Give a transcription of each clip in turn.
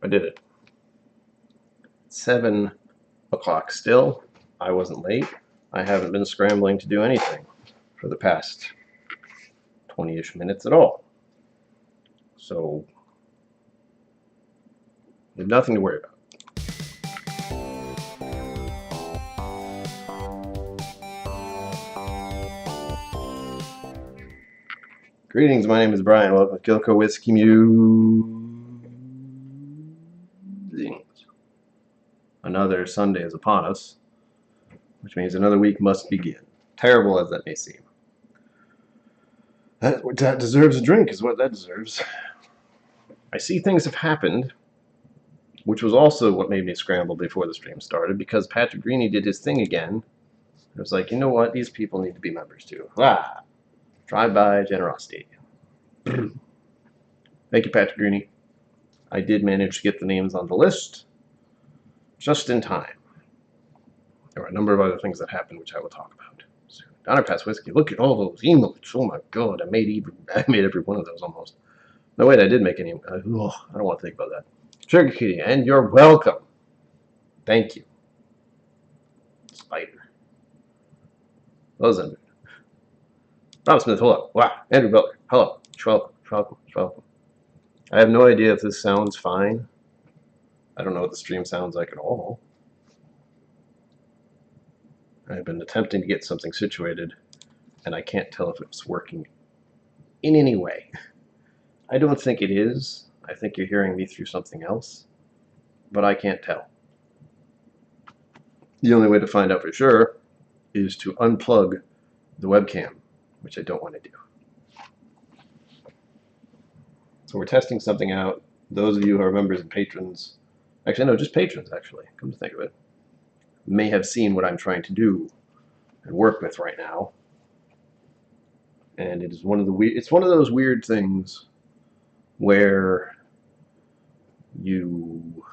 I did it. 7 o'clock still. I wasn't late. I haven't been scrambling to do anything for the past 20-ish minutes at all. So, there's nothing to worry about. Greetings, my name is Brian. Welcome to KillCo Whiskey Musings. Another Sunday is upon us, which means another week must begin. Terrible as that may seem. That deserves a drink, is what that deserves. I see things have happened, which was also what made me scramble before the stream started, because Patrick Greeny did his thing again. I was like, you know what? These people need to be members too. Ah! Drive-by generosity. Thank you, Patrick Greeny. I did manage to get the names on the list just in time. There were a number of other things that happened, which I will talk about soon. Donner Pass Whiskey. Look at all those emotes. Oh my God, I made every one of those almost. No, wait, I did make any. I don't want to think about that. Sugar Kitty, and you're welcome. Thank you. Spider. Rosenberg. Rob Smith, hello. Wow. Andrew Butler, hello. Welcome. I have no idea if this sounds fine. I don't know what the stream sounds like at all. I've been attempting to get something situated, and I can't tell if it's working in any way. I don't think it is. I think you're hearing me through something else, but I can't tell. The only way to find out for sure is to unplug the webcam, which I don't want to do. So we're testing something out. Those of you who are members and patrons, actually no, just patrons actually, come to think of it, may have seen what I'm trying to do and work with right now. And it is one of those weird things where you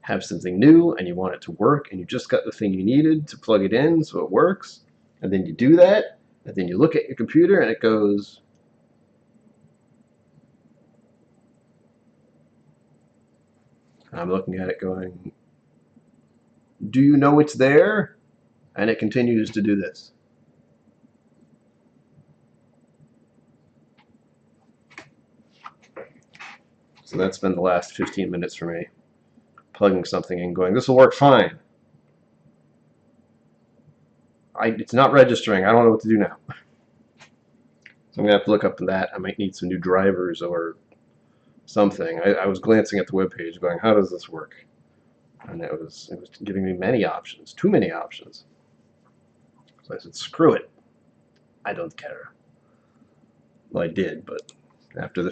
have something new and you want it to work and you just got the thing you needed to plug it in so it works, and then you do that, and then you look at your computer and it goes, I'm looking at it going, do you know it's there? And it continues to do this. So that's been the last 15 minutes for me. Plugging something in, going, this will work fine. It's not registering. I don't know what to do now. So I'm going to have to look up that. I might need some new drivers or something. I was glancing at the webpage going, how does this work? And it was giving me many options, too many options. So I said, screw it. I don't care. Well, I did, but after the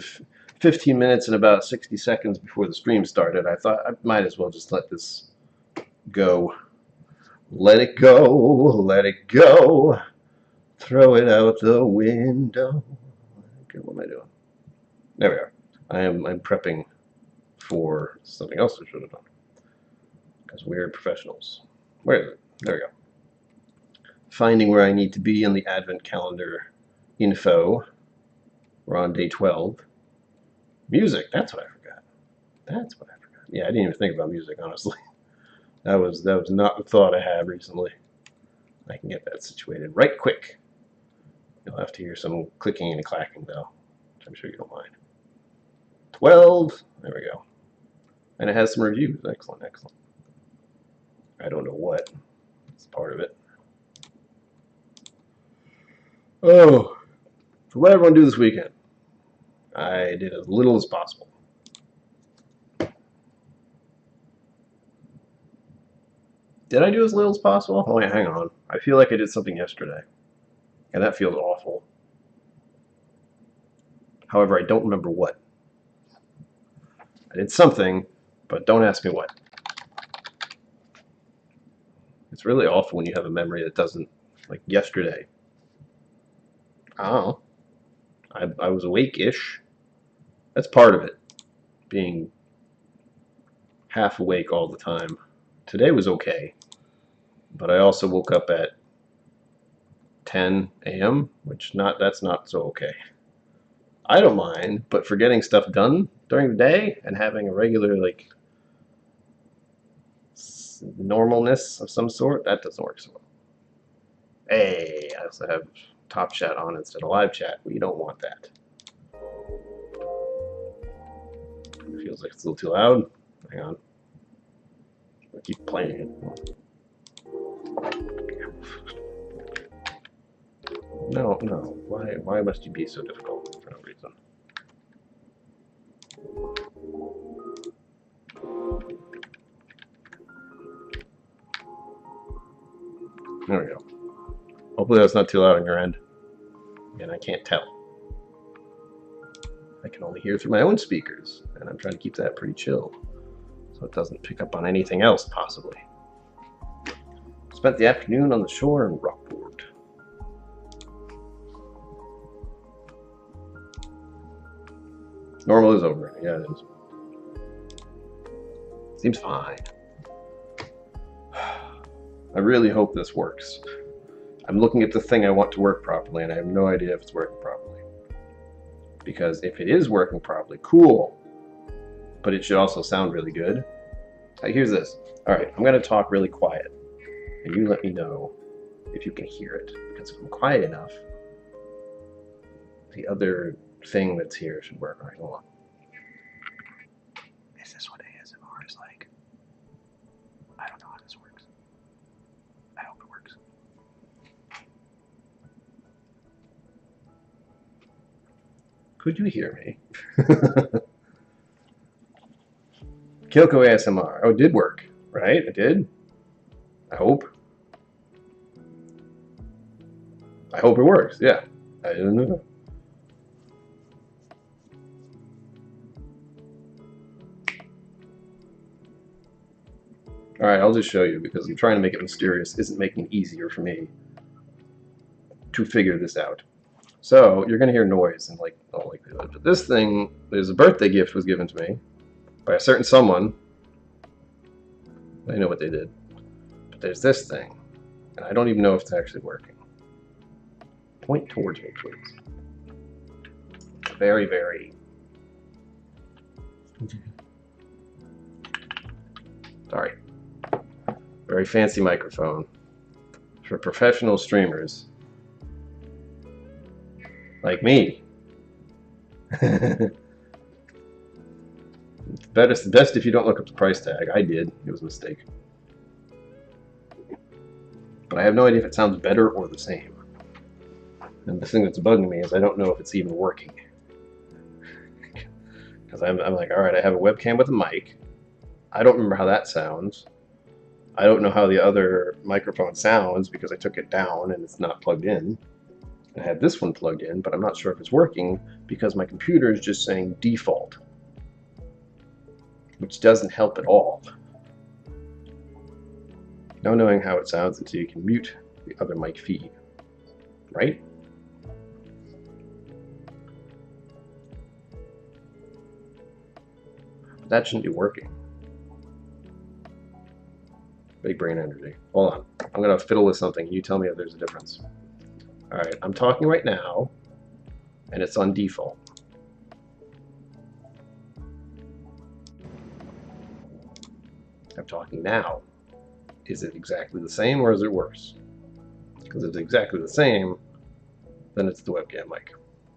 15 minutes and about 60 seconds before the stream started, I thought I might as well just let this go. Let it go, let it go. Throw it out the window. Okay, what am I doing? There we are. I'm prepping for something else I should have done. Because we're professionals. Where is it? There we go. Finding where I need to be on the Advent calendar info. We're on day 12. Music, that's what I forgot. That's what I forgot. Yeah, I didn't even think about music, honestly. That was not the thought I had recently. I can get that situated right quick. You'll have to hear some clicking and clacking, though, which I'm sure you don't mind. 12. There we go. And it has some reviews. Excellent, excellent. I don't know what. It's part of it. Oh, so what did everyone do this weekend? I did as little as possible. Did I do as little as possible? Oh, wait, hang on. I feel like I did something yesterday, and that feels awful. However, I don't remember what. I did something, but don't ask me what. It's really awful when you have a memory that doesn't, like yesterday. Oh, I was awake-ish. That's part of it, being half awake all the time. Today was okay, but I also woke up at 10 a.m., which that's not so okay. I don't mind, but for getting stuff done, during the day and having a regular, like, normalness of some sort, that doesn't work so well. Hey, I also have top chat on instead of live chat. We don't want that. It feels like it's a little too loud. Hang on. I keep playing it. No, no. Why must you be so difficult for no reason? There we go. Hopefully that's not too loud on your end. And I can't tell. I can only hear through my own speakers, and I'm trying to keep that pretty chill so it doesn't pick up on anything else, possibly. Spent the afternoon on the shore in Rockport. Normal is over. Yeah, it is. Seems fine. I really hope this works. I'm looking at the thing I want to work properly, and I have no idea if it's working properly. Because if it is working properly, cool. But it should also sound really good. Here's this. Alright, I'm going to talk really quiet. And you let me know if you can hear it. Because if I'm quiet enough, the other thing that's here should work. Alright, hold on. Is this what ASMR is like? I don't know how this works. I hope it works. Could you hear me? KillCo ASMR. Oh, it did work, right? It did? I hope. I hope it works, yeah. I don't know. Alright, I'll just show you because I'm trying to make it mysterious. Isn't making it easier for me to figure this out. So, you're going to hear noise in like all likelihood. But this thing, there's a birthday gift was given to me by a certain someone. I know what they did. But there's this thing. And I don't even know if it's actually working. Point towards me, please. Very, very... Sorry. Very fancy microphone for professional streamers. Like me. It's best if you don't look up the price tag. I did. It was a mistake. But I have no idea if it sounds better or the same. And the thing that's bugging me is I don't know if it's even working. Because I'm like, alright, I have a webcam with a mic. I don't remember how that sounds. I don't know how the other microphone sounds because I took it down and it's not plugged in. I have this one plugged in, but I'm not sure if it's working because my computer is just saying default. Which doesn't help at all. No knowing how it sounds until you can mute the other mic feed. Right? That shouldn't be working. Big brain energy. Hold on. I'm going to fiddle with something. You tell me if there's a difference. Alright, I'm talking right now, and it's on default. I'm talking now. Is it exactly the same, or is it worse? Because if it's exactly the same, then it's the webcam mic.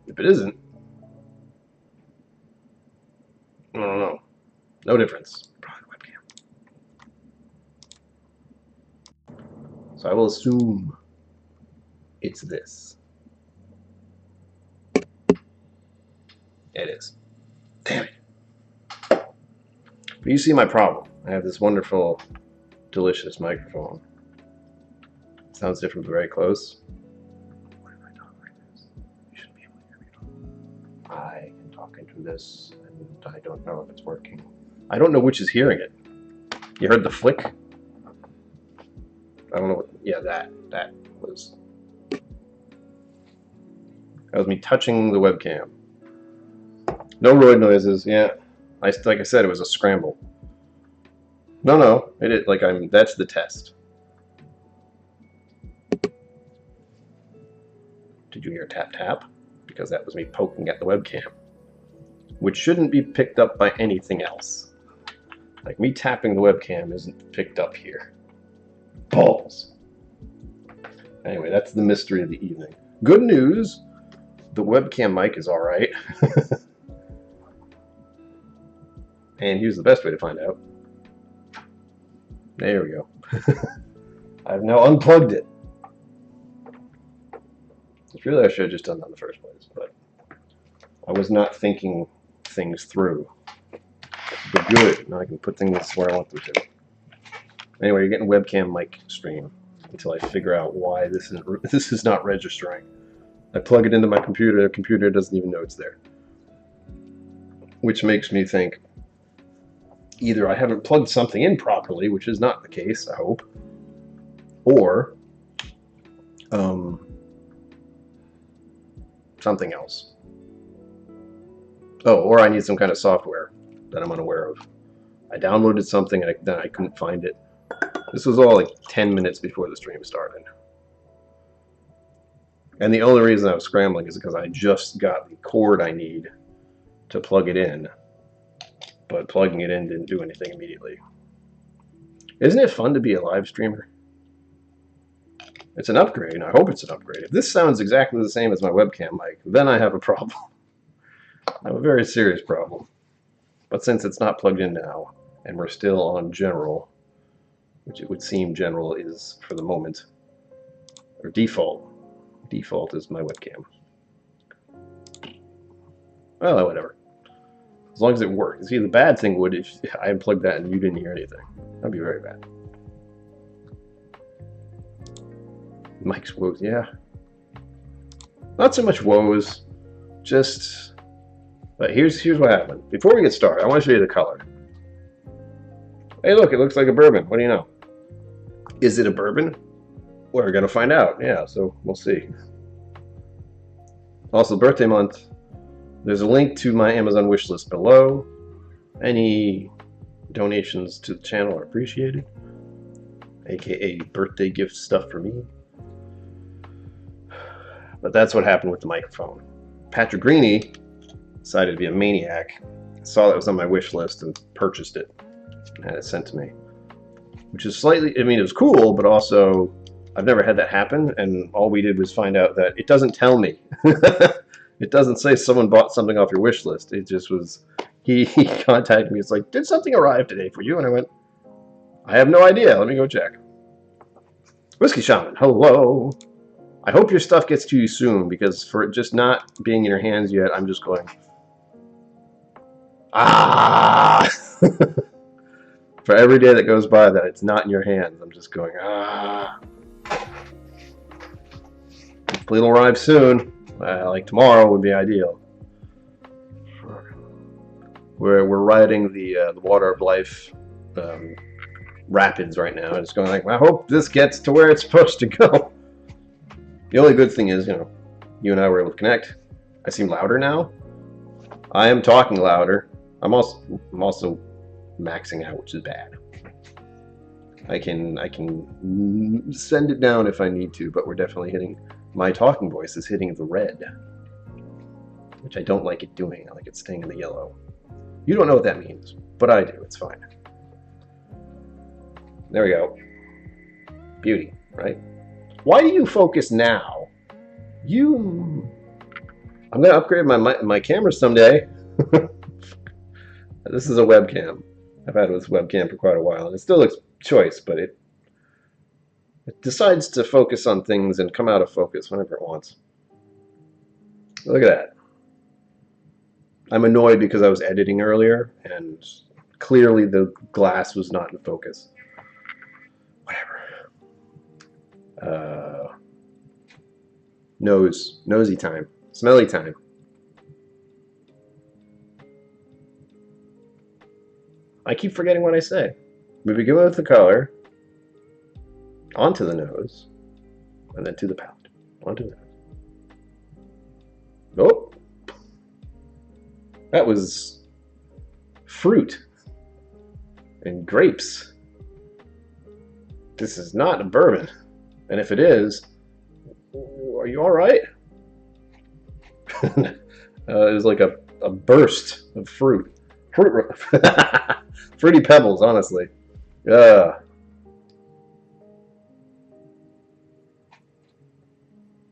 If it isn't, I don't know. No difference. Probably webcam. So I will assume it's this. It is. Damn it. But you see my problem. I have this wonderful, delicious microphone. It sounds different, but very close. What if I talk like this? You shouldn't be able to hear me at all. I can talk into this, and I don't know if it's working. I don't know which is hearing it. You heard the flick? I don't know what, yeah, that was me touching the webcam. No roid noises, yeah. Like I said, it was a scramble. No, that's the test. Did you hear tap tap? Because that was me poking at the webcam. which shouldn't be picked up by anything else. Like me tapping the webcam isn't picked up here. Balls. Anyway, that's the mystery of the evening. Good news, the webcam mic is alright. And here's the best way to find out. There we go. I've now unplugged it. Which really I should have just done that in the first place, but I was not thinking things through. But good. Now I can put things where I want them to. Anyway, you're getting webcam mic stream until I figure out why this is not registering. I plug it into my computer, the computer doesn't even know it's there. Which makes me think either I haven't plugged something in properly, which is not the case, I hope, or something else. Oh, or I need some kind of software that I'm unaware of. I downloaded something and then I couldn't find it. This was all like 10 minutes before the stream started. And the only reason I was scrambling is because I just got the cord I need to plug it in. But plugging it in didn't do anything immediately. Isn't it fun to be a live streamer? It's an upgrade, and I hope it's an upgrade. If this sounds exactly the same as my webcam mic, then I have a problem. I have a very serious problem. But since it's not plugged in now, and we're still on general, which it would seem general is for the moment, or default. Default is my webcam. Well, whatever. As long as it works. See, the bad thing would if I unplugged that and you didn't hear anything. That'd be very bad. Mike's woes, yeah. Not so much woes, just. But here's what happened. Before we get started, I want to show you the color. Hey, look, it looks like a bourbon. What do you know? Is it a bourbon? We're gonna find out. Yeah, so we'll see. Also, birthday month. There's a link to my Amazon wish list below. Any donations to the channel are appreciated, aka birthday gift stuff for me. But that's what happened with the microphone. Patrick Greeny decided to be a maniac, saw that it was on my wish list and purchased it, and had it sent to me. Which is slightly, I mean, it was cool, but also I've never had that happen, and all we did was find out that it doesn't tell me. It doesn't say someone bought something off your wish list. It just was, he contacted me. It's like, did something arrive today for you? And I went, I have no idea. Let me go check. Whiskey Shaman, hello. I hope your stuff gets to you soon, because for it just not being in your hands yet, I'm just going, ah. For every day that goes by that it's not in your hands, I'm just going, ah. Hopefully it'll arrive soon. Like tomorrow would be ideal. We're riding the Water of Life rapids right now, and it's going like, I hope this gets to where it's supposed to go. The only good thing is, you know, you and I were able to connect. I seem louder now. I am talking louder. I'm also maxing out, which is bad. I can send it down if I need to, but we're definitely hitting. My talking voice is hitting the red, which I don't like it doing. I like it staying in the yellow. You don't know what that means, but I do. It's fine. There we go. Beauty, right? Why do you focus now? I'm gonna upgrade my camera someday. This is a webcam. I've had this webcam for quite a while, and it still looks choice, but it decides to focus on things and come out of focus whenever it wants. Look at that. I'm annoyed because I was editing earlier, and clearly the glass was not in focus. Whatever. Nosy time. Smelly time. I keep forgetting what I say. We begin with the color, onto the nose, and then to the palate. Onto the nose. Oh! That was fruit and grapes. This is not a bourbon. And if it is, are you alright? It was like a a burst of fruit. Fruity pebbles, honestly.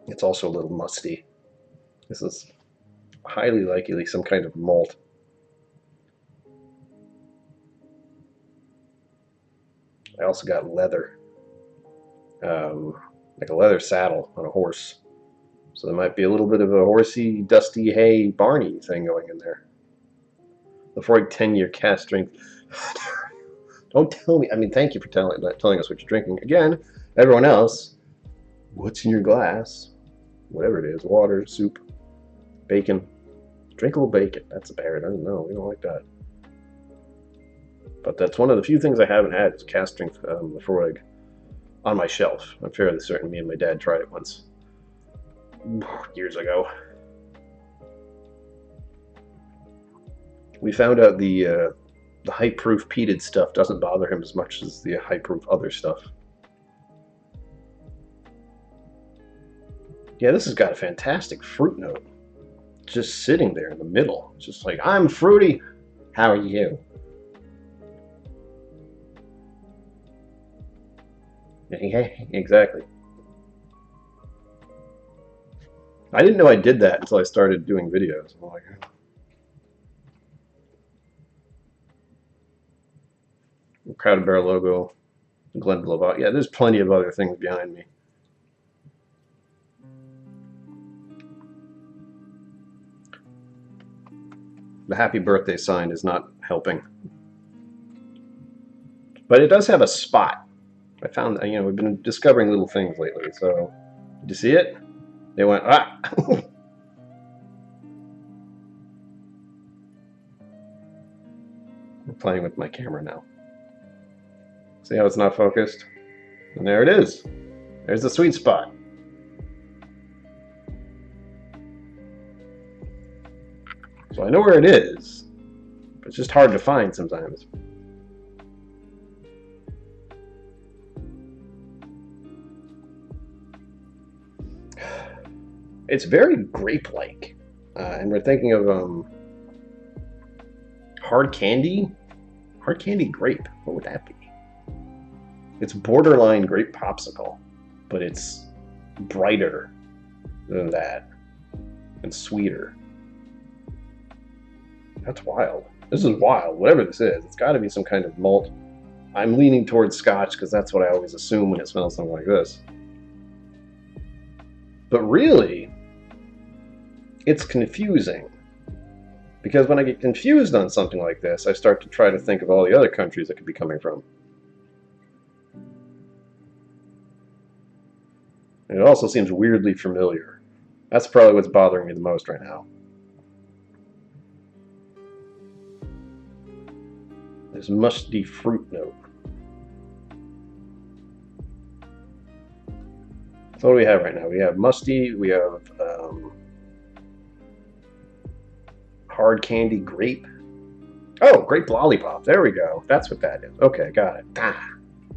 It's also a little musty. This is highly likely some kind of malt. I also got leather. Like a leather saddle on a horse. So there might be a little bit of a horsey, dusty, hay, Barney thing going in there. The 10-year cask strength. Don't tell me. I mean, thank you for telling us what you're drinking. Again, everyone else, what's in your glass? Whatever it is, water, soup, bacon. Drink a little bacon. That's bad. I don't know. We don't like that. But that's one of the few things I haven't had is cask strength Lafroig on my shelf. I'm fairly certain me and my dad tried it once years ago. We found out the high-proof peated stuff doesn't bother him as much as the high-proof other stuff. Yeah, this has got a fantastic fruit note. Just sitting there in the middle. It's just like, I'm fruity. How are you? Yeah, exactly. I didn't know I did that until I started doing videos. I'm like, Crowded Bear logo, Glenn. Yeah, there's plenty of other things behind me. The happy birthday sign is not helping. But it does have a spot. I found, we've been discovering little things lately. So, did you see it? They went, ah! I'm playing with my camera now. See how it's not focused? And there it is. There's the sweet spot. So I know where it is, but it's just hard to find sometimes. It's very grape-like, and we're thinking of hard candy grape. What would that be? It's borderline grape popsicle, but it's brighter than that and sweeter. That's wild. This is wild. Whatever this is, it's got to be some kind of malt. I'm leaning towards Scotch because that's what I always assume when it smells something like this. But really, it's confusing. Because when I get confused on something like this, I start to try to think of all the other countries it could be coming from. And it also seems weirdly familiar. That's probably what's bothering me the most right now. There's musty fruit note. So what do we have right now? We have musty, we have hard candy grape. Oh, grape lollipop. There we go. That's what that is. Okay, got it. Ah.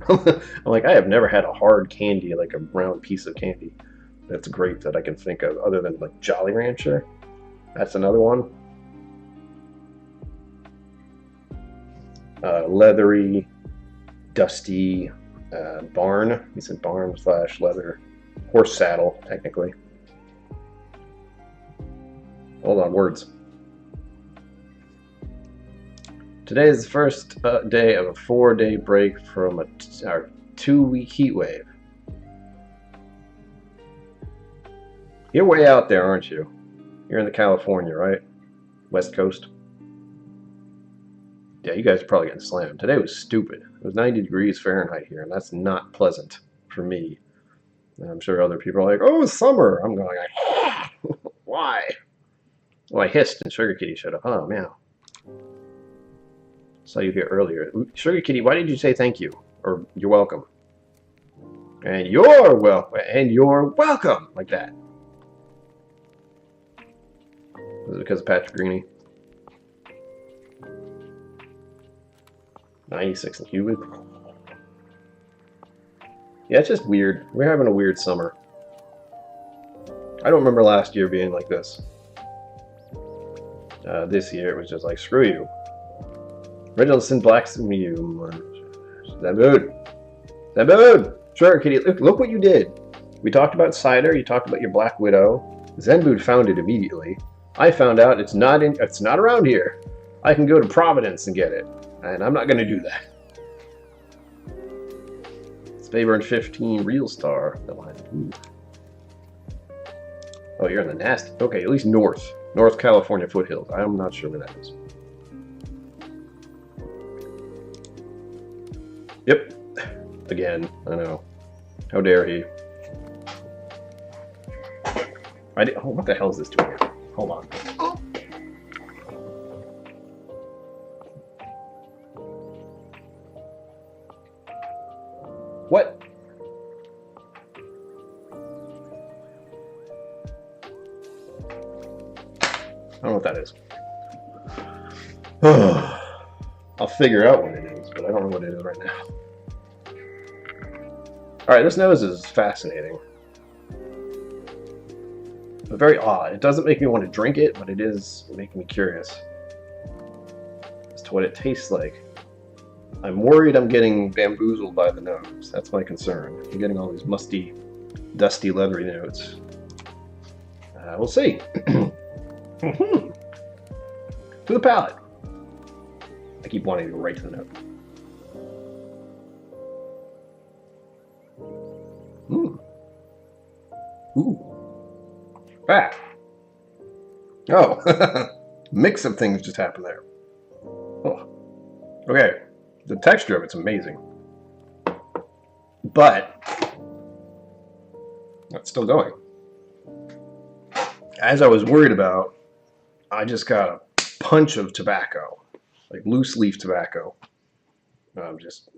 I'm like, I have never had a hard candy, like a round piece of candy that's grape that I can think of, other than like Jolly Rancher. That's another one. Leathery, dusty barn. He said barn / leather. Horse saddle, technically. Hold on, words. Today is the first day of a 4-day break from our 2-week heat wave. You're way out there, aren't you? You're in the California, right? West Coast. Yeah, you guys are probably getting slammed. Today was stupid. It was 90 degrees Fahrenheit here, and that's not pleasant for me. And I'm sure other people are like, oh, it's summer. I'm going like, why? Well, I hissed and Sugar Kitty showed up. Oh, meow. Saw you here earlier. Sugar Kitty, why did you say thank you? Or you're welcome. And you're welcome. Like that. Was it because of Patrick Greeny? 96 and humid. Yeah, it's just weird. We're having a weird summer. I don't remember last year being like this. This year it was just like, screw you. Reginaldson Black's Mume. Zabud. Zabud! Sure, kitty. Look what you did. We talked about cider. You talked about your Black Widow. Zenbud found it immediately. I found out it's not around here. I can go to Providence and get it, and I'm not going to do that. Spayburn 15 Real Star. Ooh. Oh, you're in the nasty. Okay, at least North California foothills. I'm not sure where that is. Yep. Again, I know. How dare he? Oh, what the hell is this doing here? Hold on. What? I don't know what that is. I'll figure out what it is, but I don't know what it is right now. Alright, this nose is fascinating. But very odd. It doesn't make me want to drink it, but it is making me curious as to what it tastes like. I'm worried I'm getting bamboozled by the nose. That's my concern. I'm getting all these musty, dusty, leathery notes. We'll see. To the palate. I keep wanting to go right to the note. Ooh. Ah. Oh. Mix of things just happened there. Oh. Okay. The texture of it's amazing. But it's still going. As I was worried about, I just got a punch of tobacco. Like loose leaf tobacco. Just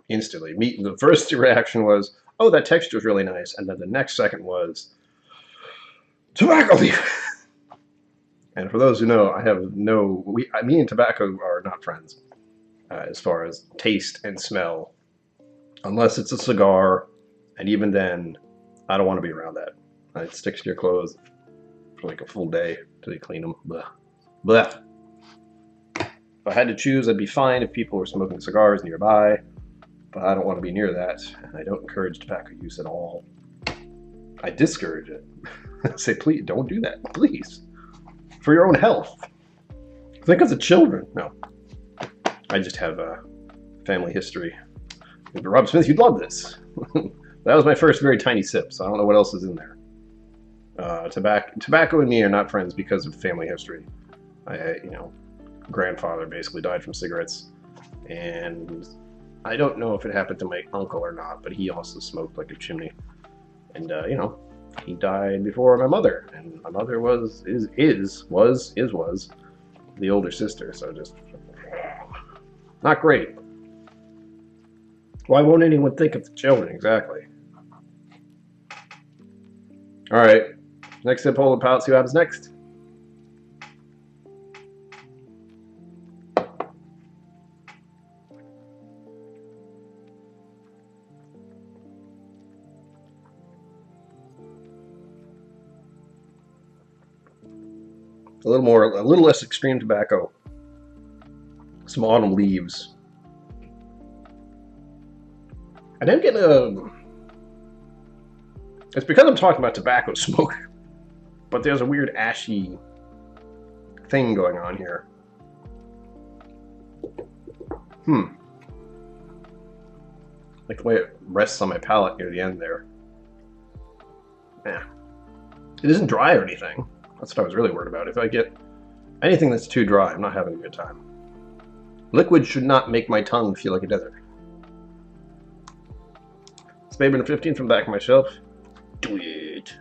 instantly. The first reaction was, oh, that texture is really nice. And then the next second was, tobacco leaf! And for those who know, I have me and tobacco are not friends as far as taste and smell. Unless it's a cigar, and even then, I don't want to be around that. It sticks to your clothes for like a full day till you clean them. Blah. Blah. If I had to choose, I'd be fine if people were smoking cigars nearby, but I don't want to be near that, and I don't encourage tobacco use at all. I discourage it. I say, please, don't do that, please. For your own health. Think of the children. No. I just have a family history. Rob Smith, you'd love this. That was my first very tiny sip, so I don't know what else is in there. Tobacco and me are not friends because of family history. Grandfather basically died from cigarettes, and I don't know if it happened to my uncle or not, but he also smoked like a chimney, and he died before my mother, and my mother was the older sister, so just not great. Why won't anyone think of the children exactly? All right, next sip, hold the palate, see what happens next. A little less extreme tobacco. Some autumn leaves. I didn't get it's because I'm talking about tobacco smoke, but there's a weird ashy thing going on here. Like the way it rests on my palate near the end there. Yeah. It isn't dry or anything. That's what I was really worried about. If I get anything that's too dry, I'm not having a good time. Liquid should not make my tongue feel like a desert. Spayburn 15 from the back of my shelf. Do it.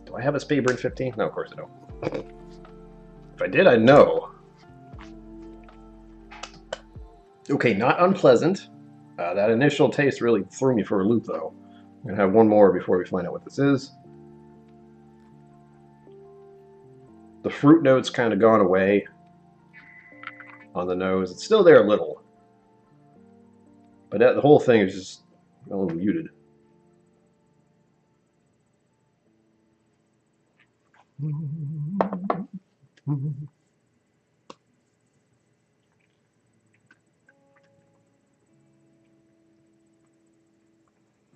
Do I have a Spayburn 15? No, of course I don't. If I did, I'd know. Okay, not unpleasant. That initial taste really threw me for a loop, though. I'm going to have one more before we find out what this is. The fruit note's kind of gone away on the nose. It's still there a little. But the whole thing is just a little muted.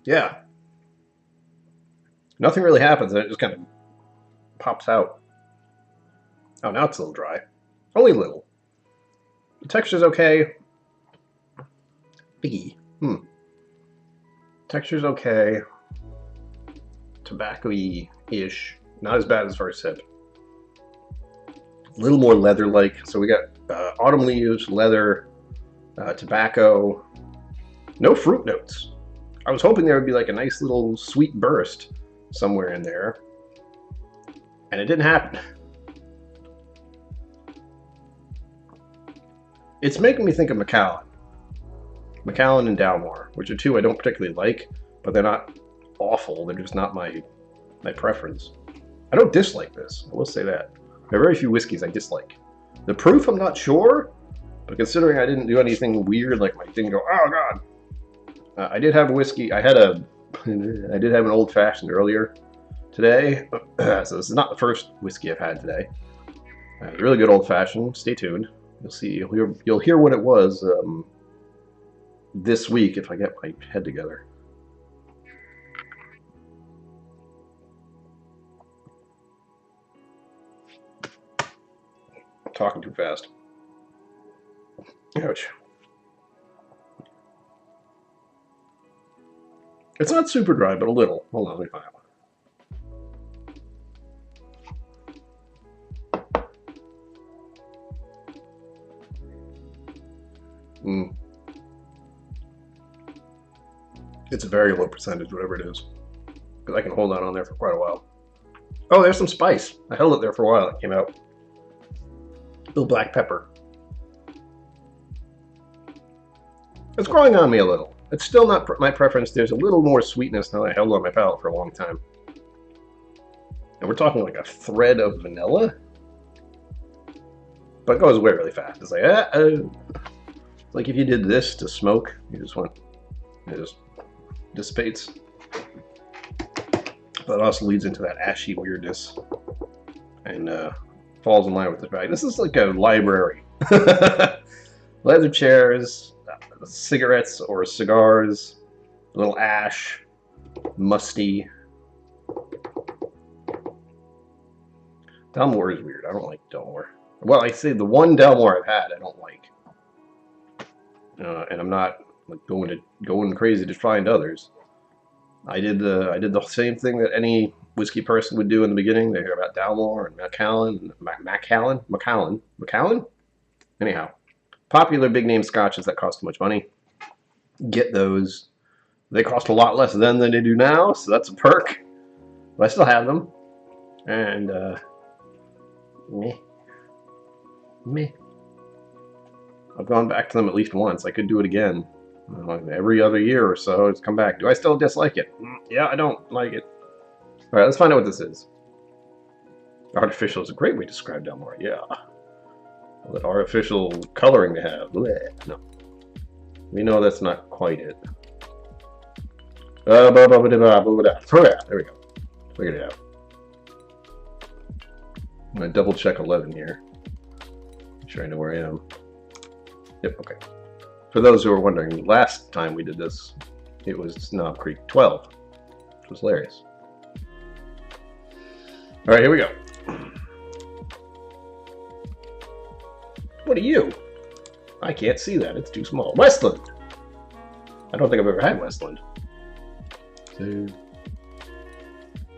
Yeah. Nothing really happens, and it just kind of pops out. Oh, now it's a little dry. Only a little. The texture's okay. Biggie. Texture's okay. Tobacco-y-ish. Not as bad as first sip. A little more leather-like. So we got autumn leaves, leather, tobacco. No fruit notes. I was hoping there would be like a nice little sweet burst somewhere in there. And it didn't happen. It's making me think of Macallan. Macallan and Dalmore, which are two I don't particularly like, but they're not awful. They're just not my preference. I don't dislike this. I will say that. There are very few whiskeys I dislike. The proof, I'm not sure, but considering I didn't do anything weird, like my thing go, oh god. I did have a whiskey. I did have an old fashioned earlier today, so this is not the first whiskey I've had today. Really good old fashioned. Stay tuned. You'll see. You'll hear what it was this week if I get my head together. I'm talking too fast. Ouch. It's not super dry, but a little. Hold on, let me find out. It's a very low percentage, whatever it is. Because I can hold that on there for quite a while. Oh, there's some spice. I held it there for a while. It came out. A little black pepper. It's growing on me a little. It's still not my preference. There's a little more sweetness now that I held on my palate for a long time. And we're talking like a thread of vanilla. But it goes away really fast. It's like if you did this to smoke, you just want, it just dissipates. But it also leads into that ashy weirdness and falls in line with the bag. This is like a library. Leather chairs, cigarettes or cigars, a little ash, musty. Dalmore is weird. I don't like Dalmore. Well, I say the one Dalmore I've had I don't like. And I'm not like going crazy to find others. I did the same thing that any whiskey person would do in the beginning. They hear about Dalmore and Macallan. Anyhow, popular big name scotches that cost too much money. Get those. They cost a lot less then than they do now, so that's a perk. But I still have them. And meh. I've gone back to them at least once. I could do it again. Every other year or so, it's come back. Do I still dislike it? Yeah, I don't like it. All right, let's find out what this is. Artificial is a great way to describe Dalmore. Yeah. Well, that artificial coloring they have. Blech. No. We know that's not quite it. There we go. Figured it out. I'm going to double check 11 here. Make sure I know where I am. Yep, okay. For those who are wondering, last time we did this, it was Knob Creek 12, which was hilarious. All right, here we go. What are you? I can't see that. It's too small. Westland. I don't think I've ever had Westland. So,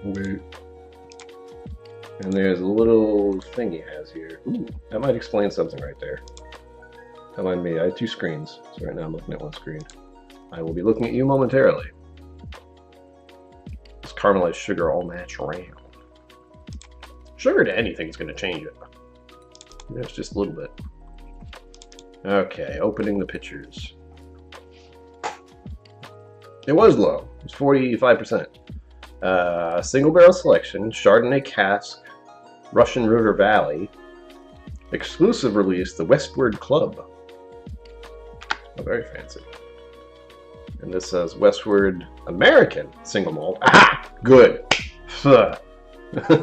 okay. And there's a little thing he has here. Ooh, that might explain something right there. Don't mind me. I have two screens, so right now I'm looking at one screen. I will be looking at you momentarily. This caramelized sugar all natural. Sugar to anything is going to change it. That's just a little bit. Okay, opening the pictures. It was low. It was 45%. Single barrel selection, Chardonnay cask, Russian River Valley. Exclusive release, the Westward Club. Oh, very fancy. And this says Westward American single malt. Aha! Good.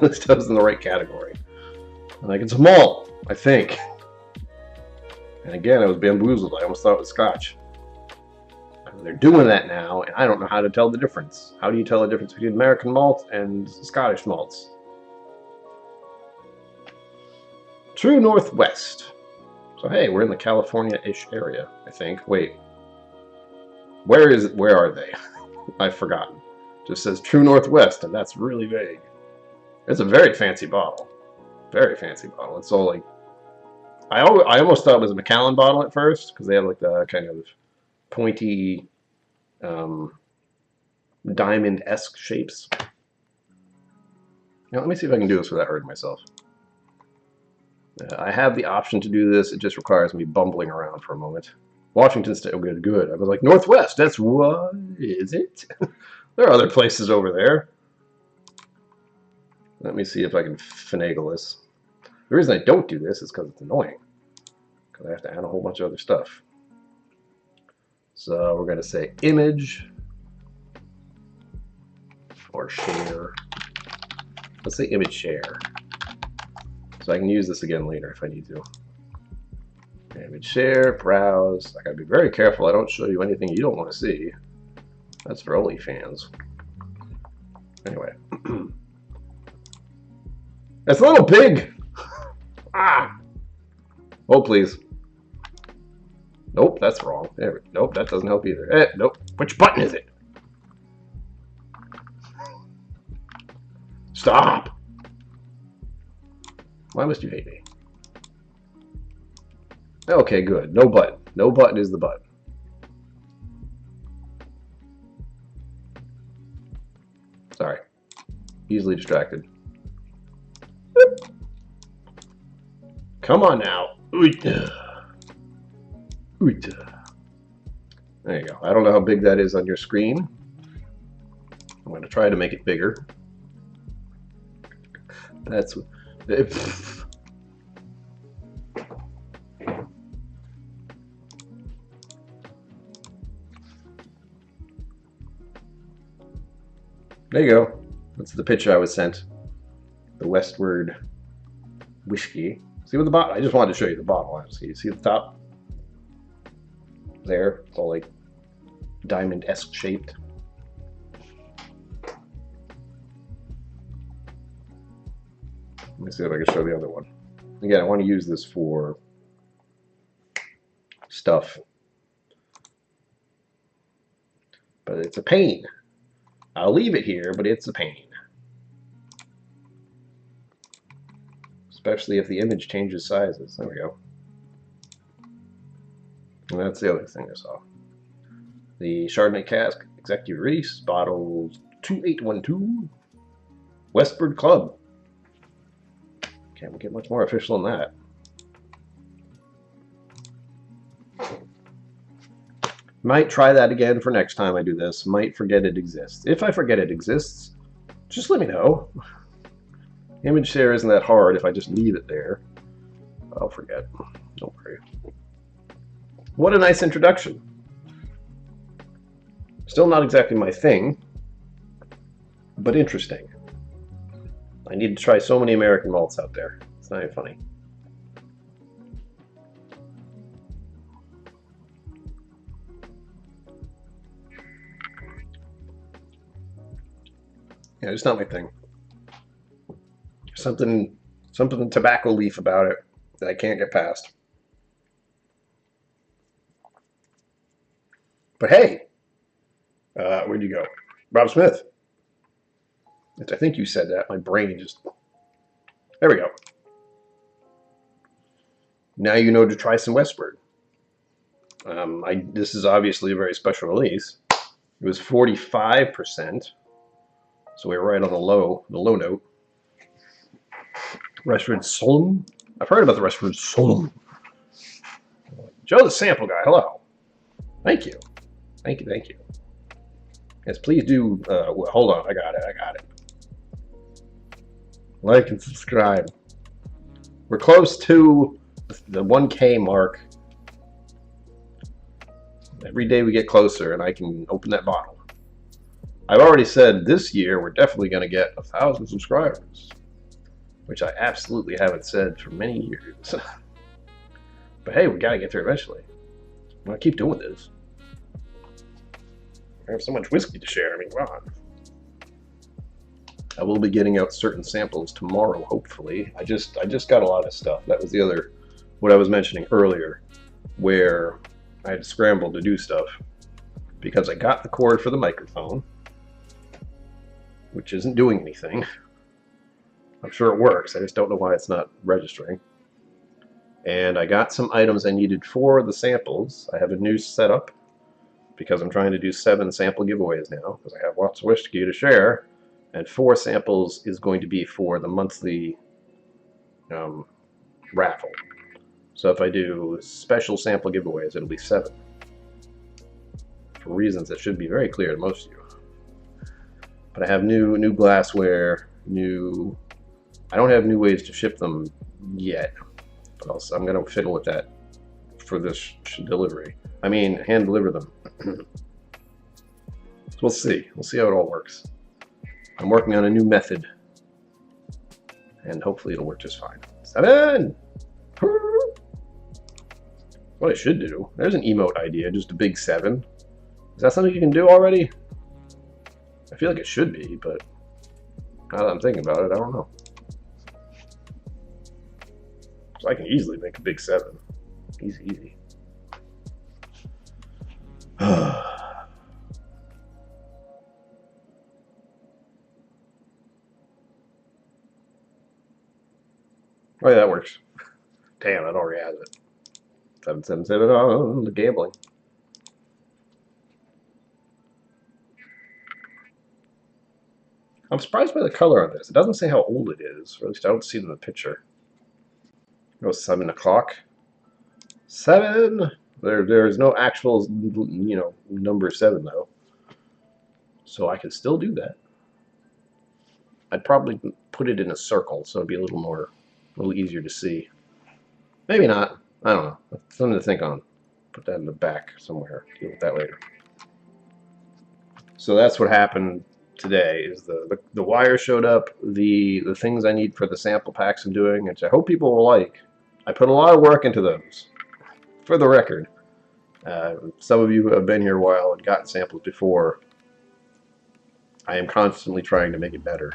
This does in the right category. Like, it's a malt, I think. And again, I was bamboozled. I almost thought it was Scotch. They're doing that now, and I don't know how to tell the difference. How do you tell the difference between American malt and Scottish malts? True Northwest. So hey, we're in the California-ish area, I think. Wait. Where are they? I've forgotten. Just says True Northwest, and that's really vague. It's a very fancy bottle. Very fancy bottle. It's all like... I almost thought it was a Macallan bottle at first, because they have like the kind of pointy diamond-esque shapes. Now, let me see if I can do this without hurting myself. I have the option to do this. It just requires me bumbling around for a moment. Washington State. Oh, good. I was like, Northwest. That's what is it? There are other places over there. Let me see if I can finagle this. The reason I don't do this is because it's annoying. Because I have to add a whole bunch of other stuff. So we're going to say image or share. Let's say image share. So I can use this again later if I need to. Image share, browse. I gotta be very careful I don't show you anything you don't want to see. That's for OnlyFans. Anyway. It's a little big! Ah! Oh, please. Nope, that's wrong. Nope, that doesn't help either. Nope. Which button is it? Stop! Why must you hate me? Okay, good. No button. No button is the button. Sorry. Easily distracted. Come on now. There you go. I don't know how big that is on your screen. I'm going to try to make it bigger. That's... There you go. That's the picture I was sent. The Westward whiskey. See what the bottle? I just wanted to show you the bottle. See the top? There. It's all like diamond-esque shaped. Let me see if I can show the other one. Again, I want to use this for stuff. But it's a pain. I'll leave it here, but it's a pain. Especially if the image changes sizes. There we go. And that's the other thing I saw. The Chardonnay cask, executive release, bottle 2812, Westward Club. Can't get much more official than that. Might try that again for next time I do this. Might forget it exists. If I forget it exists, just let me know. Image share isn't that hard if I just leave it there. I'll forget. Don't worry. What a nice introduction. Still not exactly my thing, but interesting. I need to try so many American malts out there. It's not even funny. Yeah, it's not my thing. Something tobacco leaf about it that I can't get past. But hey, where'd you go? Rob Smith. I think you said that. My brain just... There we go. Now you know to try some Westward. This is obviously a very special release. It was 45%. So we were right on the low note. Westward Solom. I've heard about the Westward Solom. Joe the sample guy, hello. Thank you. Thank you. Yes, please do, well, hold on, I got it. Like and subscribe. We're close to the 1K mark. Every day we get closer and I can open that bottle. I've already said this year we're definitely going to get 1,000 subscribers. which I absolutely haven't said for many years. But hey, we gotta get there eventually. I'm gonna keep doing this. I have so much whiskey to share. I mean, come on. I will be getting out certain samples tomorrow, hopefully. I just got a lot of stuff. That was the other, what I was mentioning earlier, where I had to scramble to do stuff because I got the cord for the microphone, which isn't doing anything. I'm sure it works. I just don't know why it's not registering. And I got some items I needed for the samples. I have a new setup because I'm trying to do 7 sample giveaways now because I have lots of whiskey to share. And 4 samples is going to be for the monthly raffle. So if I do special sample giveaways, it'll be 7. For reasons that should be very clear to most of you. But I have new glassware, I don't have new ways to ship them yet. But I'm going to fiddle with that for this delivery. I mean, hand deliver them. So we'll see. We'll see how it all works. I'm working on a new method. And hopefully it'll work just fine. 7! What I should do. There's an emote idea, just a big 7. Is that something you can do already? I feel like it should be, but now that I'm thinking about it, I don't know. So I can easily make a big 7. Easy. Oh yeah, that works. Damn, it already has it. 777 on the gambling. I'm surprised by the color on this. It doesn't say how old it is, or at least I don't see it in the picture. It was 7 o'clock. 7. There's no actual, number 7 though. So I can still do that. I'd probably put it in a circle so it'd be a little easier to see. Maybe not. I don't know. That's something to think on. Put that in the back somewhere. Deal with that later. So that's what happened today. Is the wire showed up. The things I need for the sample packs I'm doing, which I hope people will like. I put a lot of work into those. For the record, some of you who have been here a while and gotten samples before, I am constantly trying to make it better.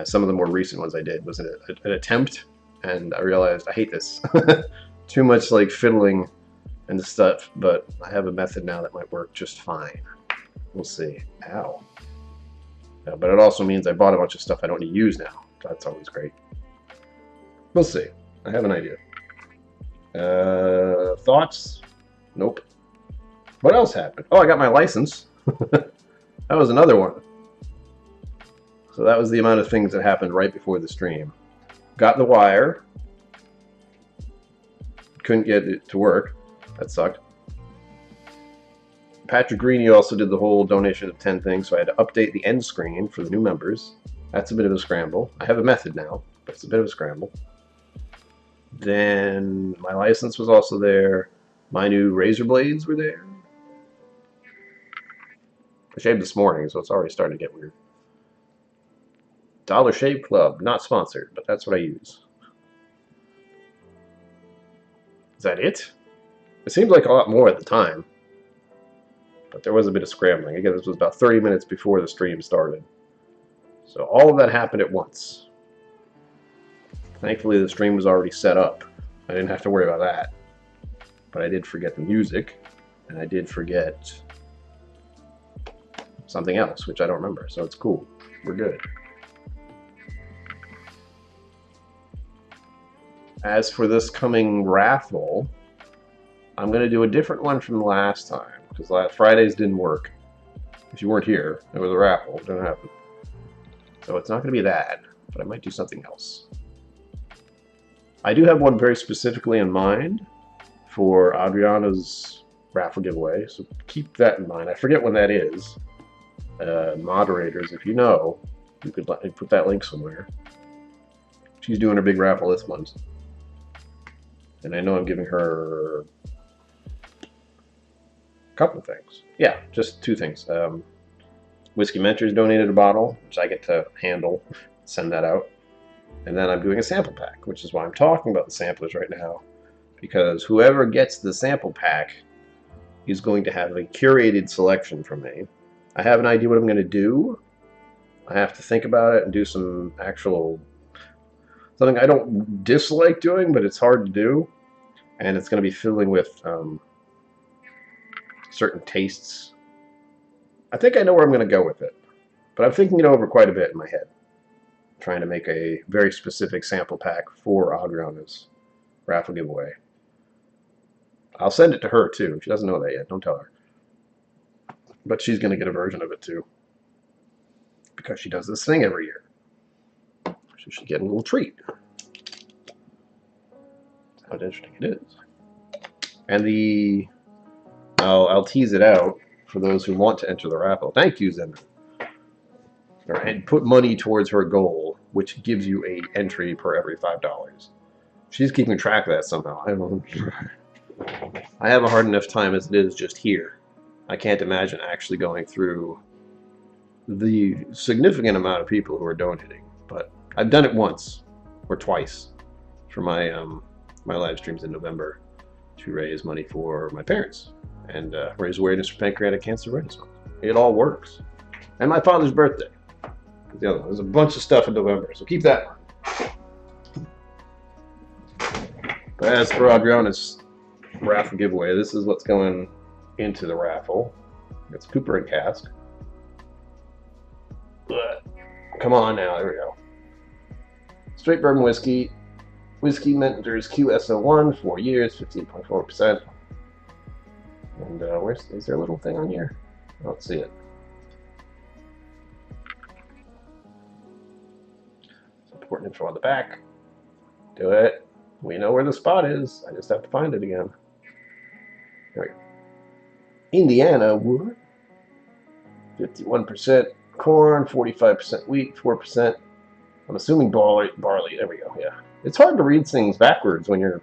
Some of the more recent ones I did was an attempt, and I realized I hate this. Too much like fiddling and stuff, but I have a method now that might work just fine. We'll see. Ow. But it also means I bought a bunch of stuff I don't need to use now. That's always great. We'll see. I have an idea. Thoughts? Nope. What else happened? Oh, I got my license. That was another one. So that was the amount of things that happened right before the stream. Got the wire. Couldn't get it to work. That sucked. Patrick Greeny also did the whole donation of 10 things, so I had to update the end screen for the new members. That's a bit of a scramble. I have a method now, but it's a bit of a scramble. Then my license was also there. My new razor blades were there. I shaved this morning, so it's already starting to get weird. Dollar Shave Club, not sponsored, but that's what I use. Is that it? It seemed like a lot more at the time. But there was a bit of scrambling. Again, this was about 30 minutes before the stream started. So all of that happened at once. Thankfully, the stream was already set up. I didn't have to worry about that. But I did forget the music, and I did forget something else, which I don't remember. So it's cool. We're good. As for this coming raffle, I'm going to do a different one from last time, because last Fridays didn't work. If you weren't here, it was a raffle. It didn't happen. So it's not going to be that, but I might do something else. I do have one very specifically in mind for Adriana's raffle giveaway, so keep that in mind. I forget when that is. Moderators, if you know, you could put that link somewhere. She's doing her big raffle this month. And I know I'm giving her a couple things. Yeah, just 2 things. Whiskey Mentors donated a bottle, which I get to handle, send that out. And then I'm doing a sample pack, which is why I'm talking about the samplers right now. Because whoever gets the sample pack is going to have a curated selection from me. I have an idea what I'm going to do. I have to think about it and do some actual... something I don't dislike doing, but it's hard to do. And it's going to be filling with certain tastes. I think I know where I'm going to go with it. But I'm thinking it over quite a bit in my head. Trying to make a very specific sample pack for Adriana's raffle giveaway. I'll send it to her too. She doesn't know that yet. Don't tell her. But she's going to get a version of it too. Because she does this thing every year. So she'll get a little treat. That's how interesting it is. And the... I'll tease it out for those who want to enter the raffle. Thank you, Zender. And put money towards her goal, which gives you an entry per every $5. She's keeping track of that somehow. I don't know. I have a hard enough time as it is just here. I can't imagine actually going through the significant amount of people who are donating. But I've done it once or twice for my my live streams in November to raise money for my parents and raise awareness for pancreatic cancer awareness month. It all works. And my father's birthday. The other one. There's a bunch of stuff in November, so keep that in mind. But as for Adriana's raffle giveaway, this is what's going into the raffle. It's Cooper and Cask. Come on now, there we go. Straight bourbon whiskey. Whiskey Mentors QSO1, 4 years, 15.4%. And is there a little thing on here? I don't see it. Important info on the back. Do it. We know where the spot is. I just have to find it again. There we go. Indiana wood. 51% corn, 45% wheat, 4%. I'm assuming barley. There we go. Yeah. It's hard to read things backwards when you're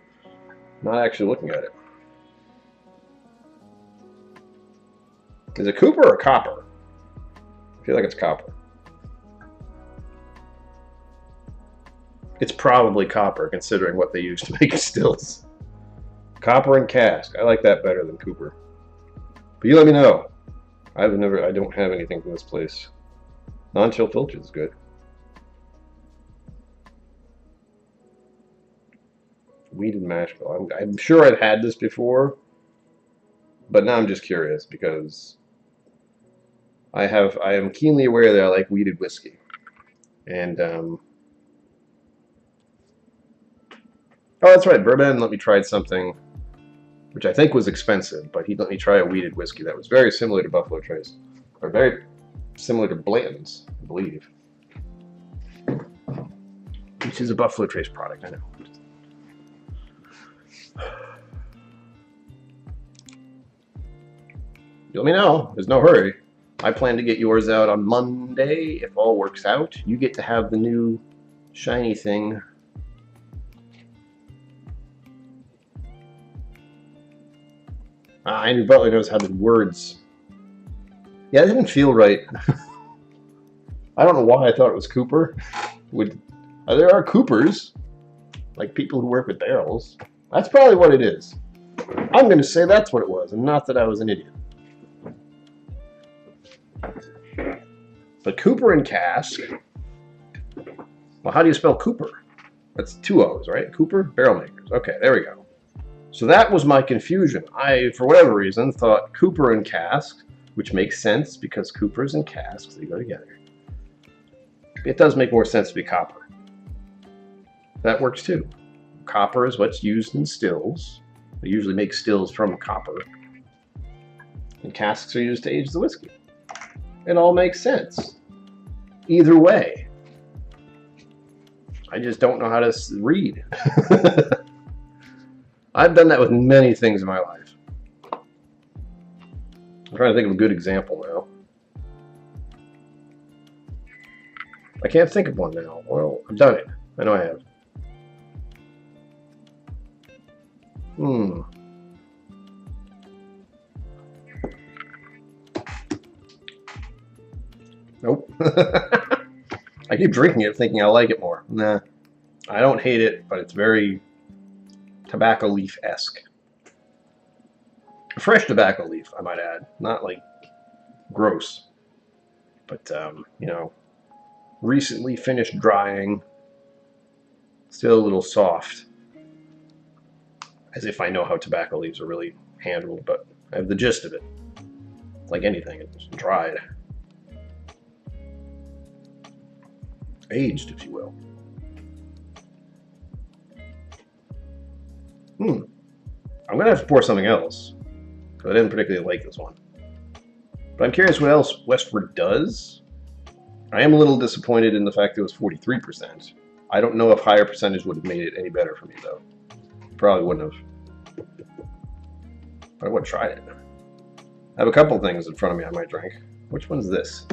not actually looking at it. Is it Cooper or copper? I feel like it's copper. It's probably copper, considering what they use to make stills. Copper and cask. I like that better than Cooper. But you let me know. I don't have anything from this place. Non-chill filter is good. Weeded mash bill. I'm sure I've had this before, but now I'm just curious because I am keenly aware that I like weeded whiskey, and oh, that's right, Bourbon let me try something which I think was expensive, but he let me try a weeded whiskey that was very similar to Buffalo Trace, or very similar to Blanton's, I believe, which is a Buffalo Trace product. I know. You let me know. There's no hurry. I plan to get yours out on Monday. If all works out, you get to have the new shiny thing. Andrew Butler knows how to words. Yeah, it didn't feel right. I don't know why I thought it was Cooper. There are Coopers, like people who work with barrels. That's probably what it is. I'm going to say that's what it was, and not that I was an idiot. But Cooper and Cask. Well, how do you spell Cooper? That's 2 O's, right? Cooper? Barrel makers. Okay, there we go. So that was my confusion. I, for whatever reason, thought Cooper and Cask, which makes sense because Coopers and casks, they go together. It does make more sense to be copper. That works too. Copper is what's used in stills. They usually make stills from copper. And casks are used to age the whiskey. It all makes sense. Either way. I just don't know how to read. I've done that with many things in my life. I'm trying to think of a good example now. I can't think of one now. Well, I've done it. I know I have. Nope. I keep drinking it thinking I like it more. Nah. I don't hate it, but it's very tobacco leaf-esque. Fresh tobacco leaf, I might add. Not like gross. But, you know, recently finished drying. Still a little soft. As if I know how tobacco leaves are really handled, but I have the gist of it. It's like anything, it's dried. Aged, if you will. I'm going to have to pour something else, because I didn't particularly like this one. But I'm curious what else Westward does. I am a little disappointed in the fact it was 43%. I don't know if higher percentage would have made it any better for me, though. Probably wouldn't have. But I would have tried it. I have a couple things in front of me I might drink. Which one's this?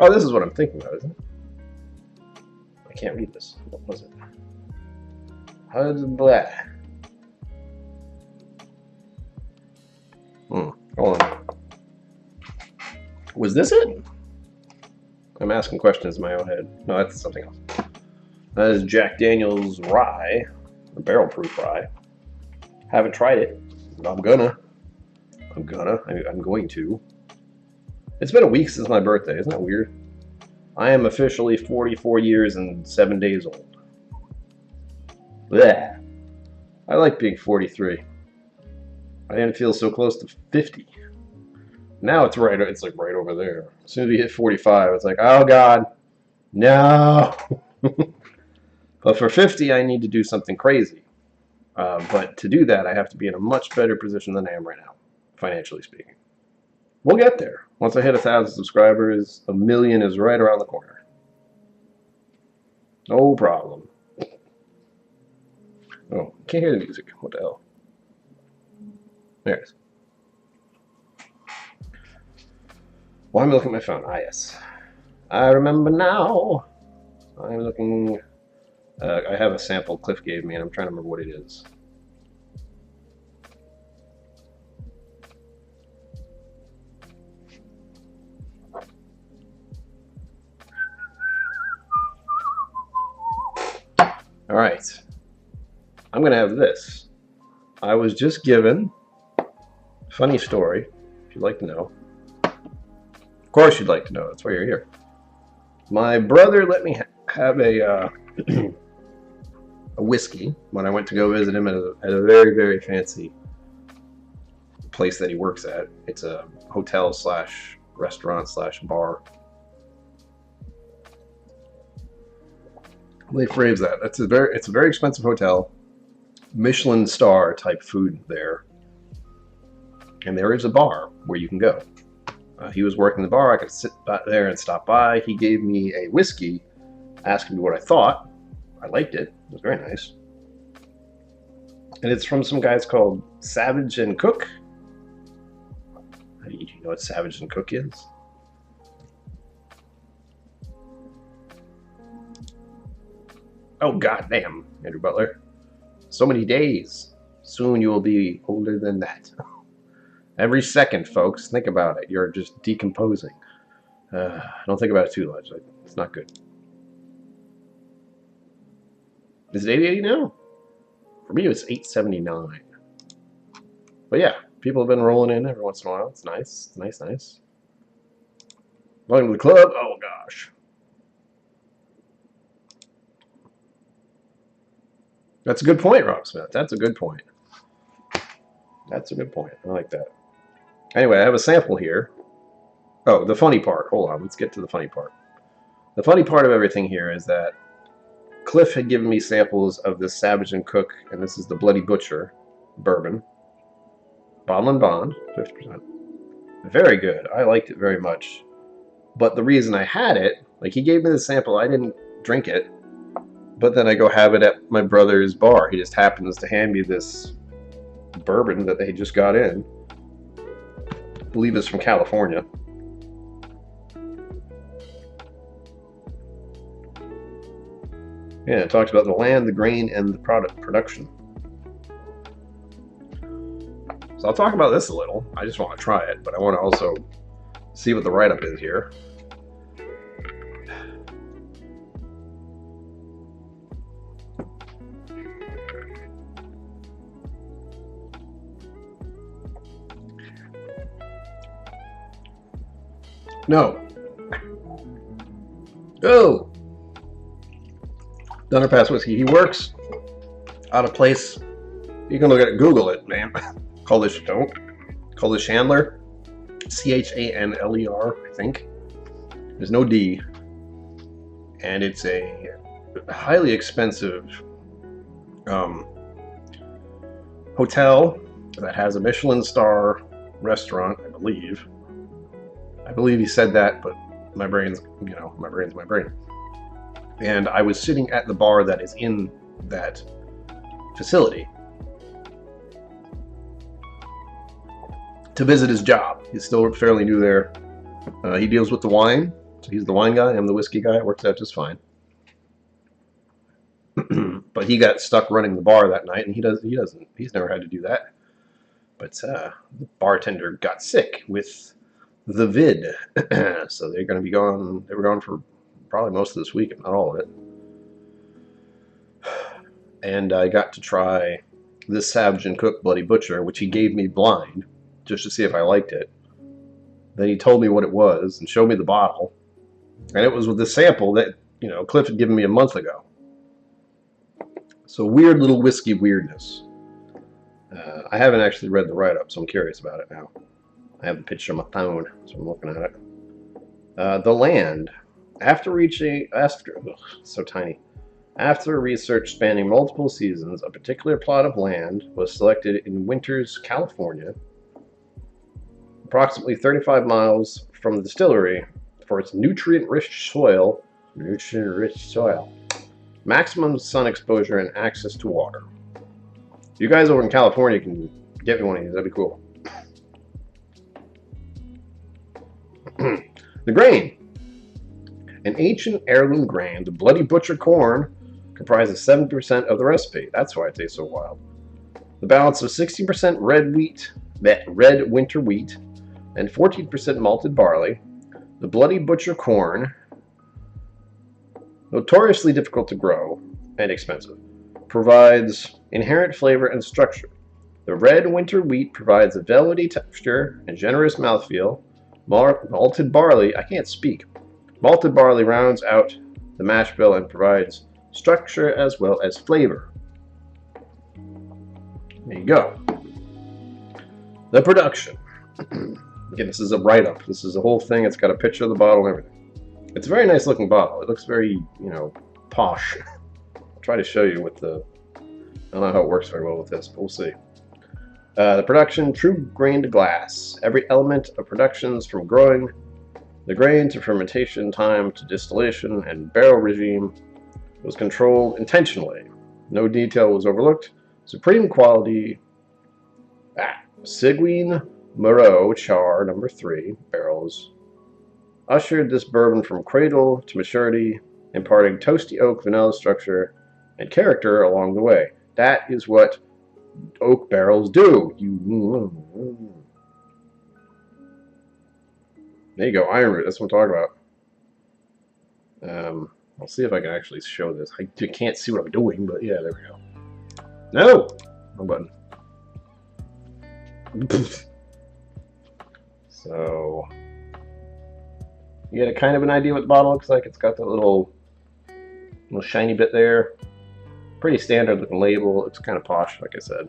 Oh, this is what I'm thinking about, isn't it? I can't read this. What was it? Blah. Hold on. Was this it? I'm asking questions in my own head. No, that's something else. That is Jack Daniel's Rye, a barrel proof rye. Haven't tried it, but I'm going to. It's been a week since my birthday. Isn't that weird? I am officially 44 years and 7 days old. Blech. I like being 43. I didn't feel so close to 50. Now it's right. It's like right over there. As soon as we hit 45, it's like, oh God, no. But for 50, I need to do something crazy. But to do that, I have to be in a much better position than I am right now, financially speaking. We'll get there. Once I hit 1,000 subscribers, 1 million is right around the corner. No problem. Oh, can't hear the music. What the hell? There it is. Why am I looking at my phone? Ah, yes. I remember now. I'm looking. I have a sample Cliff gave me, and I'm trying to remember what it is. All right. I'm going to have this. I was just given, funny story, if you'd like to know. Of course you'd like to know. That's why you're here. My brother let me have a a whiskey when I went to go visit him at a very, very fancy place that he works at. It's a hotel slash restaurant slash bar. They phrase that. It's a very expensive hotel. Michelin star type food there. And there is a bar where you can go. He was working the bar. I could sit back there and stop by. He gave me a whiskey, asking me what I thought. I liked it. It was very nice. And it's from some guys called Savage and Cook. Do you know what Savage and Cook is? Oh, goddamn, Andrew Butler. So many days. Soon you will be older than that. Every second, folks. Think about it. You're just decomposing. Don't think about it too much. It's not good. Is it 880 now? For me, it's 879. But yeah, people have been rolling in every once in a while. It's nice. It's nice. Welcome to the club. Oh, gosh. That's a good point, Rob Smith. That's a good point. That's a good point. I like that. Anyway, I have a sample here. Oh, the funny part. Hold on. Let's get to the funny part. The funny part of everything here is that Cliff had given me samples of this Savage and Cook, and this is the Bloody Butcher bourbon. Bottle and Bond, 50%. Very good. I liked it very much. But the reason I had it, like he gave me the sample, I didn't drink it. But then I go have it at my brother's bar. He just happens to hand me this bourbon that they just got in. I believe it's from California. Yeah, it talks about the land, the grain, and the production. So I'll talk about this a little. I just want to try it, but I want to also see what the write-up is here. No. Oh! Dunderpass Whiskey. He works out of place. You can look at it, Google it, man. Call this Chandler. Chanler, I think. There's no D. And it's a highly expensive hotel that has a Michelin star restaurant, I believe. I believe he said that, but my brain's my brain. And I was sitting at the bar that is in that facility to visit his job. He's still fairly new there. He deals with the wine, so he's the wine guy. I'm the whiskey guy. It works out just fine. But he got stuck running the bar that night, and he's never had to do that. But the bartender got sick with the vid, so they're going to be gone. They were gone for probably most of this week, if not all of it. And I got to try this Savage and Cook Bloody Butcher, which he gave me blind, just to see if I liked it. Then he told me what it was and showed me the bottle, and it was with the sample that Cliff had given me a month ago. So weird little whiskey weirdness. I haven't actually read the write-up, so I'm curious about it now. I have the picture on my phone, so I'm looking at it. The land. After so tiny. After research spanning multiple seasons, a particular plot of land was selected in Winters, California, approximately 35 miles from the distillery, for its nutrient-rich soil, maximum sun exposure, and access to water. You guys over in California can get me one of these. That'd be cool. The grain. An ancient heirloom grain, the Bloody Butcher corn, comprises 7% of the recipe. That's why it tastes so wild. The balance of 16% red winter wheat, and 14% malted barley. The Bloody Butcher corn, notoriously difficult to grow and expensive, provides inherent flavor and structure. The red winter wheat provides a velvety texture and generous mouthfeel. Malted barley, I can't speak. Malted barley rounds out the mash bill and provides structure as well as flavor. There you go. The production. Again, this is a write-up. This is a whole thing. It's got a picture of the bottle and everything. It's a very nice looking bottle. It looks very, posh. I'll try to show you with the... I don't know how it works very well with this, but we'll see. The production, true grain to glass. Every element of productions from growing the grain to fermentation time to distillation and barrel regime was controlled intentionally. No detail was overlooked. Supreme quality. Seguin Moreau Char No. 3 barrels ushered this bourbon from cradle to maturity, imparting toasty oak vanilla structure and character along the way. That is what oak barrels do. There you go, iron root. That's what I'm talking about. I'll see if I can actually show this. I can't see what I'm doing, but yeah, there we go. No! Wrong button. So, you get a kind of an idea what the bottle looks like. It's got that little shiny bit there. Pretty standard looking label. It's kind of posh, like I said.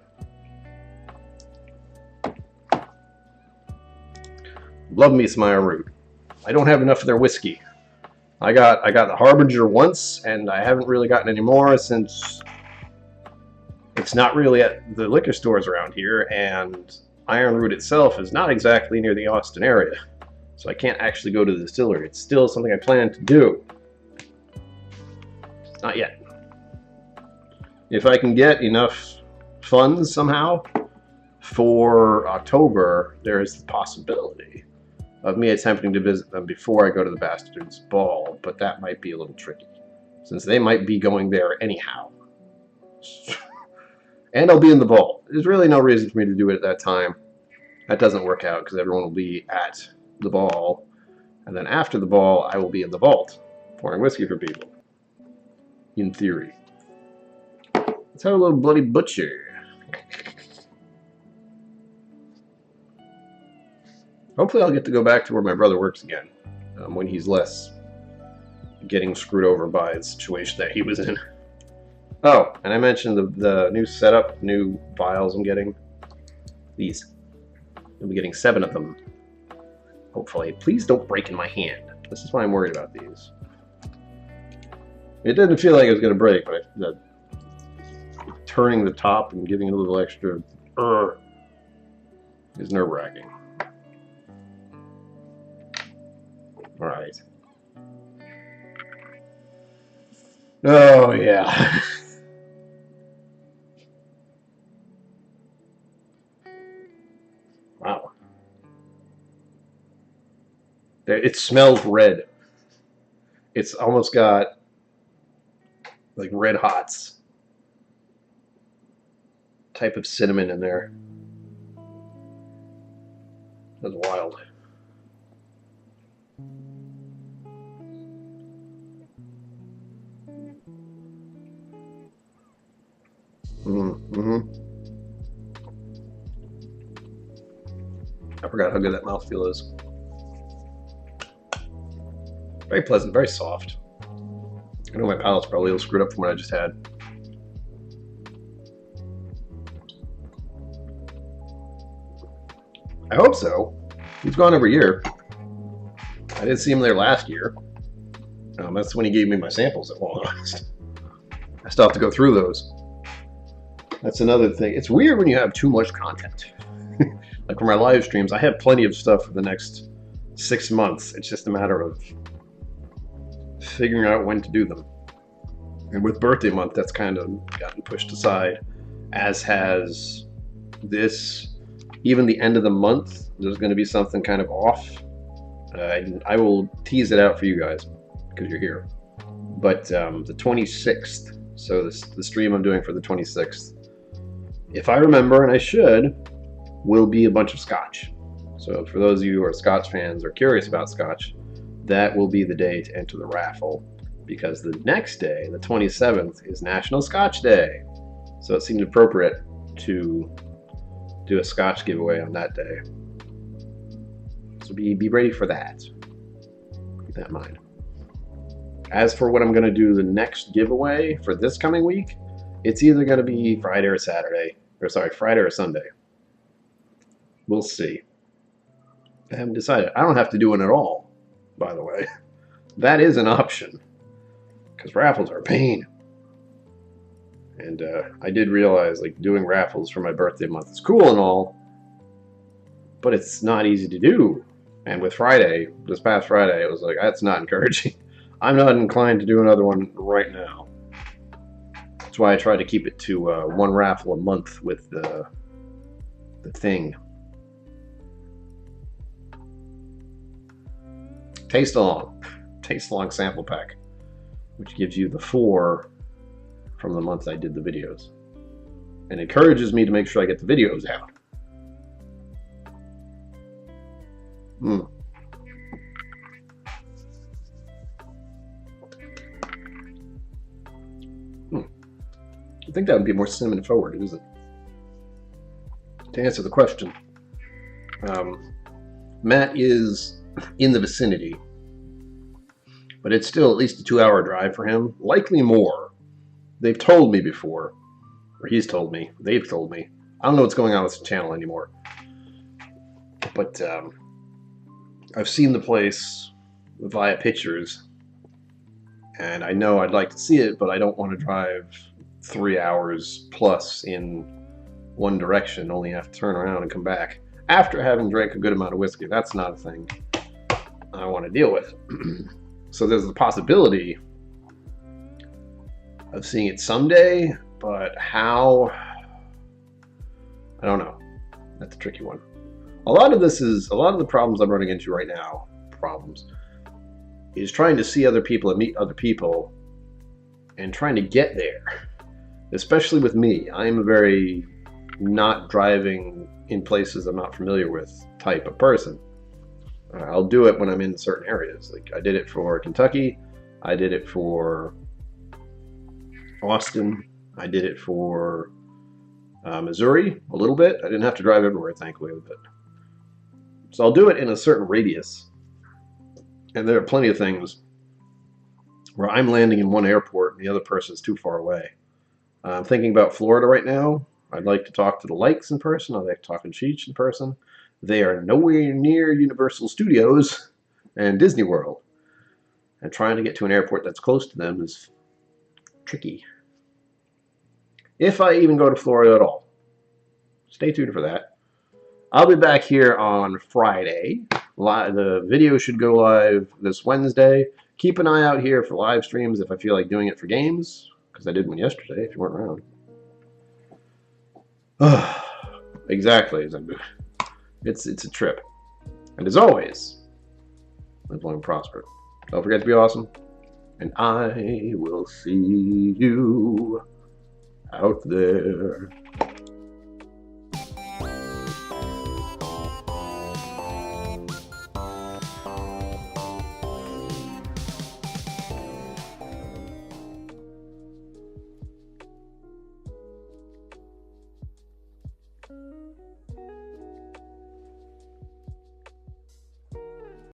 Love me some iron root. I don't have enough of their whiskey. I got the Harbinger once, and I haven't really gotten any more since it's not really at the liquor stores around here, and Iron Root itself is not exactly near the Austin area, so I can't actually go to the distillery. It's still something I plan to do. Not yet. If I can get enough funds somehow for October, there is the possibility of me attempting to visit them before I go to the Bastards Ball, but that might be a little tricky, since they might be going there anyhow. And I'll be in the vault. There's really no reason for me to do it at that time. That doesn't work out, because everyone will be at the ball, and then after the ball, I will be in the vault, pouring whiskey for people. In theory. Let's have a little Bloody Butcher. Hopefully I'll get to go back to where my brother works again. when he's less getting screwed over by the situation that he was in. Oh, and I mentioned the new setup, new vials I'm getting. These. I'll be getting 7 of them. Hopefully. Please don't break in my hand. This is why I'm worried about these. It didn't feel like it was going to break, but turning the top and giving it a little extra is nerve-wracking. Alright. Oh, yeah. Wow. It smells red. It's almost got like red hots type of cinnamon in there. That's wild. I forgot how good that mouthfeel is. Very pleasant, very soft. I know my palate's probably a little screwed up from what I just had. I hope so. He's gone every year. I didn't see him there last year. That's when he gave me my samples at Long Honest. I still have to go through those. That's another thing. It's weird when you have too much content. Like for my live streams, I have plenty of stuff for the next 6 months. It's just a matter of figuring out when to do them. And with birthday month, that's kind of gotten pushed aside, as has this. Even the end of the month, there's going to be something kind of off. I will tease it out for you guys because you're here. But the 26th, so the stream I'm doing for the 26th, if I remember, and I should, will be a bunch of Scotch. So for those of you who are Scotch fans or curious about Scotch, that will be the day to enter the raffle, because the next day, the 27th, is National Scotch Day. So it seemed appropriate to do a Scotch giveaway on that day. So be ready for that. Keep that in mind. As for what I'm going to do the next giveaway for this coming week, it's either going to be Friday or Saturday. Or sorry, Friday or Sunday. We'll see. I haven't decided. I don't have to do it at all, by the way. That is an option. Because raffles are a pain. And I did realize, like, doing raffles for my birthday month is cool and all, but it's not easy to do. And with Friday, this past Friday, it was like, that's not encouraging. I'm not inclined to do another one right now. That's why I try to keep it to one raffle a month with the thing. Taste Along sample pack, which gives you the 4 from the month I did the videos, and encourages me to make sure I get the videos out. I think that would be more cinnamon forward, isn't it? To answer the question, Matt is in the vicinity, but it's still at least a 2-hour drive for him, likely more. They've told me before, or he's told me, they've told me. I don't know what's going on with the channel anymore. But I've seen the place via pictures, and I know I'd like to see it, but I don't want to drive 3 hours plus in one direction, only have to turn around and come back after having drank a good amount of whiskey. That's not a thing I want to deal with. So there's the possibility of seeing it someday, but how? I don't know. That's a tricky one. A lot of the problems I'm running into right now, is trying to see other people and meet other people and trying to get there. Especially with me. I'm a very not driving in places I'm not familiar with type of person. I'll do it when I'm in certain areas. Like I did it for Kentucky. I did it for Austin. I did it for Missouri a little bit. I didn't have to drive everywhere, thankfully, with it. So I'll do it in a certain radius. And there are plenty of things where I'm landing in one airport and the other person is too far away. I'm thinking about Florida right now. I'd like to talk to the Likes in person. I'd like to talk to Cheech in person. They are nowhere near Universal Studios and Disney World. And trying to get to an airport that's close to them is tricky. If I even go to Florida at all. Stay tuned for that. I'll be back here on Friday. The video should go live this Wednesday. Keep an eye out here for live streams if I feel like doing it for games, because I did one yesterday if you weren't around. Exactly. It's a trip. And as always, live long and prosper. Don't forget to be awesome. And I will see you out there.